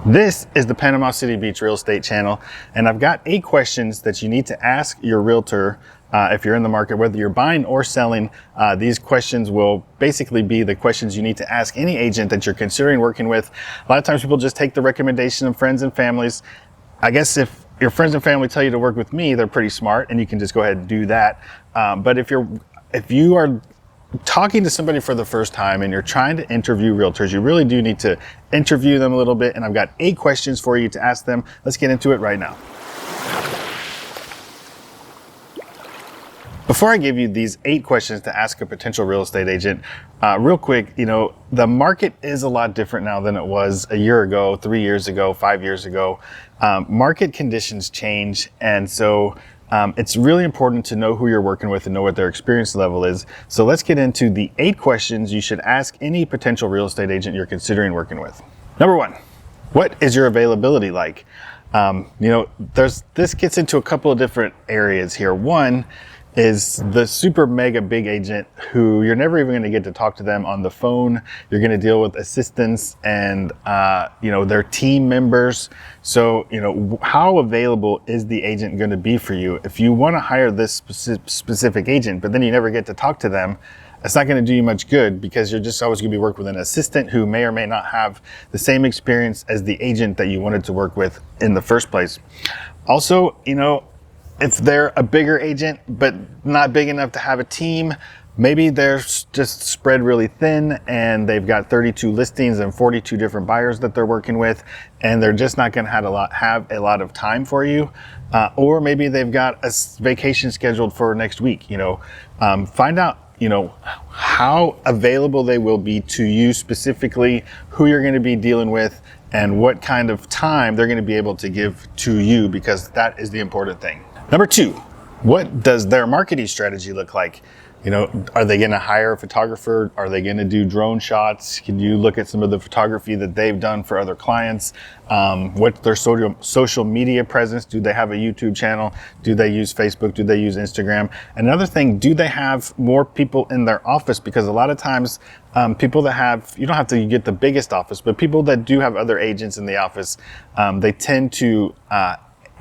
This is the Panama City Beach Real Estate Channel, and I've got 8 questions that you need to ask your realtor if you're in the market, whether you're buying or selling. These questions will basically be the questions you need to ask any agent that you're considering working with. A lot of times people just take the recommendation of friends and families. I guess if your friends and family tell you to work with me, they're pretty smart and you can just go ahead and do that. But if you are talking to somebody for the first time and you're trying to interview realtors, you really do need to interview them a little bit. And I've got 8 questions for you to ask them. Let's get into it right now. Before I give you these 8 questions to ask a potential real estate agent, real quick, the market is a lot different now than it was a year ago, 3 years ago, 5 years ago. Market conditions change. And so it's really important to know who you're working with and know what their experience level is. So let's get into the 8 questions you should ask any potential real estate agent you're considering working with. Number 1, what is your availability like? This gets into a couple of different areas here. One is the super mega big agent who you're never even going to get to talk to them on the phone. You're going to deal with assistants and their team members. So how available is the agent going to be for you? If you want to hire this specific agent, but then you never get to talk to them, it's not going to do you much good, because you're just always going to be working with an assistant who may or may not have the same experience as the agent that you wanted to work with in the first place. Also, if they're a bigger agent, but not big enough to have a team, maybe they're just spread really thin and they've got 32 listings and 42 different buyers that they're working with, and they're just not going to have a lot of time for you. Or maybe they've got a vacation scheduled for next week. Find out, how available they will be to you specifically, who you're going to be dealing with, and what kind of time they're going to be able to give to you, because that is the important thing. Number 2, what does their marketing strategy look like? Are they going to hire a photographer? Are they going to do drone shots? Can you look at some of the photography that they've done for other clients? What's their social media presence? Do they have a YouTube channel? Do they use Facebook? Do they use Instagram? Another thing, do they have more people in their office? Because a lot of times, people that have, you don't have to get the biggest office, but people that do have other agents in the office, they tend to,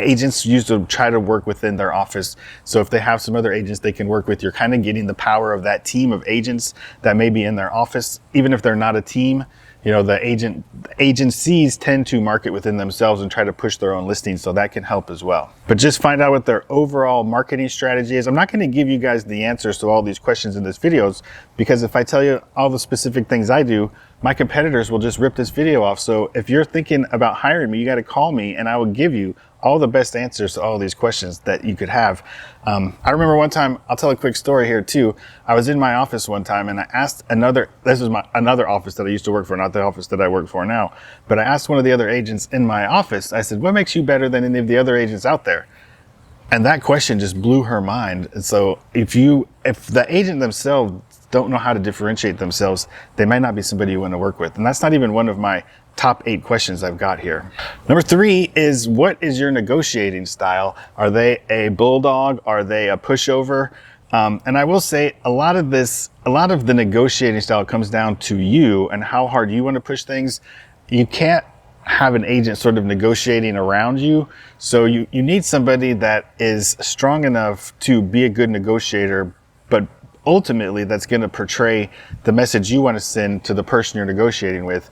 agents used to try to work within their office. So if they have some other agents they can work with, you're kind of getting the power of that team of agents that may be in their office. Even if they're not a team, the agencies tend to market within themselves and try to push their own listings. So that can help as well. But just find out what their overall marketing strategy is. I'm not going to give you guys the answers to all these questions in this videos, because if I tell you all the specific things I do, my competitors will just rip this video off. So if you're thinking about hiring me, you got to call me and I will give you all the best answers to all these questions that you could have. I remember one time, I'll tell a quick story here too. I was in my office one time and I asked this was another office that I used to work for, not the office that I work for now, but I asked one of the other agents in my office, I said, what makes you better than any of the other agents out there? And that question just blew her mind. And so if the agent themselves don't know how to differentiate themselves, they might not be somebody you want to work with. And that's not even one of my top 8 questions I've got here. Number 3 is, what is your negotiating style? Are they a bulldog? Are they a pushover? And I will say a lot of the negotiating style comes down to you and how hard you want to push things. You can't have an agent sort of negotiating around you. So you need somebody that is strong enough to be a good negotiator, but ultimately that's going to portray the message you want to send to the person you're negotiating with.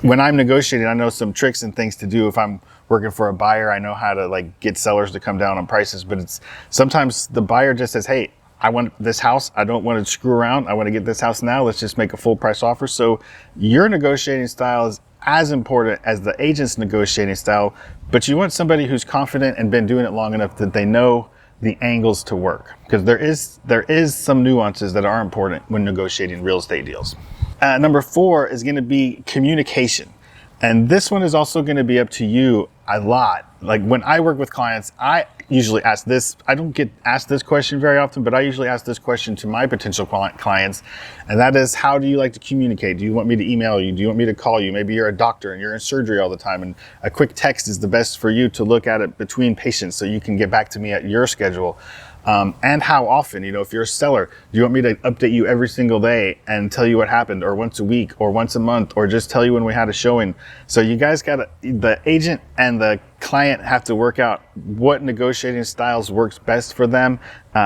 When I'm negotiating, I know some tricks and things to do. If I'm working for a buyer, I know how to get sellers to come down on prices, but it's sometimes the buyer just says, hey, I want this house. I don't want to screw around. I want to get this house now. Let's just make a full price offer. So your negotiating style is as important as the agent's negotiating style, but you want somebody who's confident and been doing it long enough that they know the angles to work, because there is some nuances that are important when negotiating real estate deals. Number 4 is going to be communication. And this one is also going to be up to you a lot. Like when I work with clients, I usually ask this. I don't get asked this question very often, but I usually ask this question to my potential clients. And that is, how do you like to communicate? Do you want me to email you? Do you want me to call you? Maybe you're a doctor and you're in surgery all the time, and a quick text is the best for you to look at it between patients so you can get back to me at your schedule. and how often. If you're a seller, do you want me to update you every single day and tell you what happened, or once a week, or once a month, or just tell you when we had a showing? So you guys the agent and the client have to work out what negotiating styles works best for them,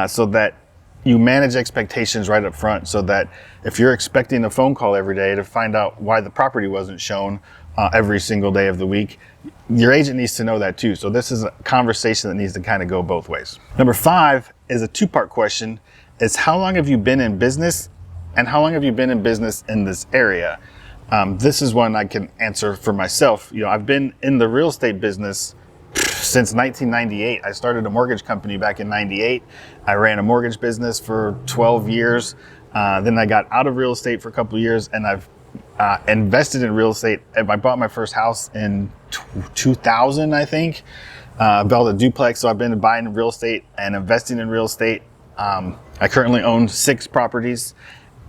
so that you manage expectations right up front, so that if you're expecting a phone call every day to find out why the property wasn't shown every single day of the week, your agent needs to know that too. So this is a conversation that needs to kind of go both ways. Number 5 is a 2-part question. It's how long have you been in business, and how long have you been in business in this area? This is one I can answer for myself. I've been in the real estate business since 1998. I started a mortgage company back in 98. I ran a mortgage business for 12 years. Then I got out of real estate for a couple of years, and I've invested in real estate. I bought my first house in 2000, I think. Built a duplex. So I've been buying real estate and investing in real estate. I currently own 6 properties.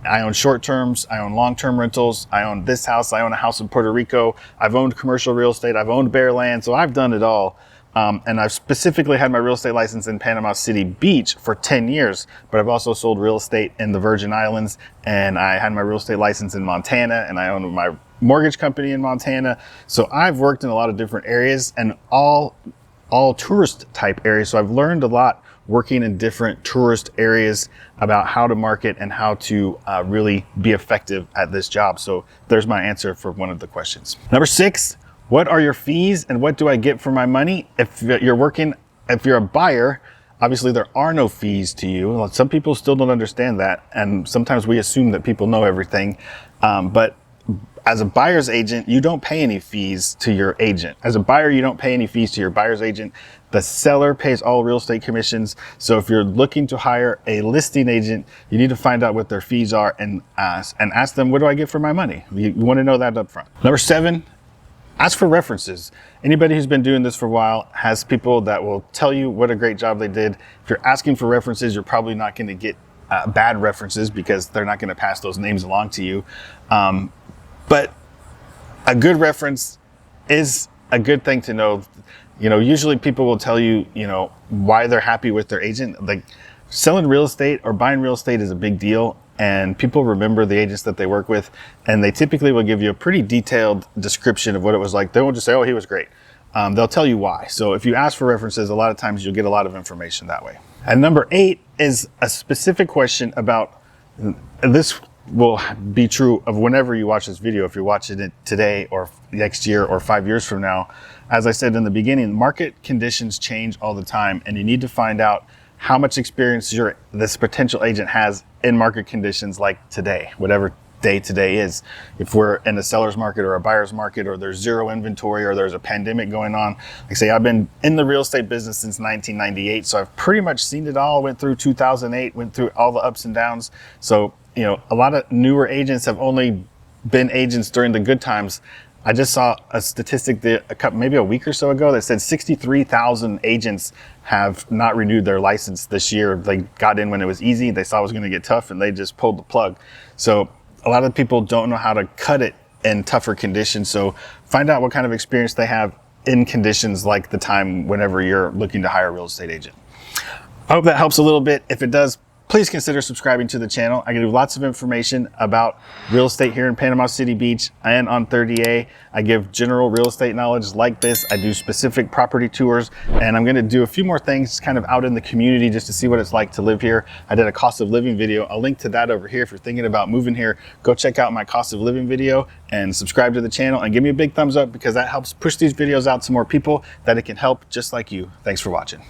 I own short terms, I own long-term rentals, I own this house, I own a house in Puerto Rico, I've owned commercial real estate, I've owned bare land, so I've done it all. And I've specifically had my real estate license in Panama City Beach for 10 years, but I've also sold real estate in the Virgin Islands, and I had my real estate license in Montana, and I own my mortgage company in Montana. So I've worked in a lot of different areas, and all tourist type areas. So I've learned a lot working in different tourist areas about how to market and how to really be effective at this job. So there's my answer for one of the questions. Number 6, what are your fees and what do I get for my money? If you're a buyer, obviously there are no fees to you. Some people still don't understand that, and sometimes we assume that people know everything. But as a buyer's agent, you don't pay any fees to your agent. As a buyer, you don't pay any fees to your buyer's agent. The seller pays all real estate commissions. So if you're looking to hire a listing agent, you need to find out what their fees are and ask them, what do I get for my money? You want to know that up front. Number 7, ask for references. Anybody who's been doing this for a while has people that will tell you what a great job they did. If you're asking for references, you're probably not going to get bad references, because they're not going to pass those names along to you. But a good reference is a good thing to know. Usually people will tell you, why they're happy with their agent. Like, selling real estate or buying real estate is a big deal, and people remember the agents that they work with, and they typically will give you a pretty detailed description of what it was like. They won't just say, oh, he was great. They'll tell you why. So if you ask for references, a lot of times you'll get a lot of information that way. And number 8 is a specific question about this. Will be true of whenever you watch this video. If you're watching it today or next year or 5 years from now, as I said in the beginning, market conditions change all the time, and you need to find out how much experience this potential agent has in market conditions like today, whatever day today is. If we're in a seller's market or a buyer's market, or there's zero inventory, or there's a pandemic going on. Like I say, I've been in the real estate business since 1998, so I've pretty much seen it all. Went through 2008, went through all the ups and downs. So a lot of newer agents have only been agents during the good times. I just saw a statistic maybe a week or so ago that said 63,000 agents have not renewed their license this year. They got in when it was easy. They saw it was going to get tough, and they just pulled the plug. So a lot of people don't know how to cut it in tougher conditions. So find out what kind of experience they have in conditions like the time whenever you're looking to hire a real estate agent. I hope that helps a little bit. If it does, please consider subscribing to the channel. I give lots of information about real estate here in Panama City Beach and on 30A. I give general real estate knowledge like this. I do specific property tours, and I'm gonna do a few more things kind of out in the community just to see what it's like to live here. I did a cost of living video. I'll link to that over here. If you're thinking about moving here, go check out my cost of living video and subscribe to the channel and give me a big thumbs up, because that helps push these videos out to more people that it can help just like you. Thanks for watching.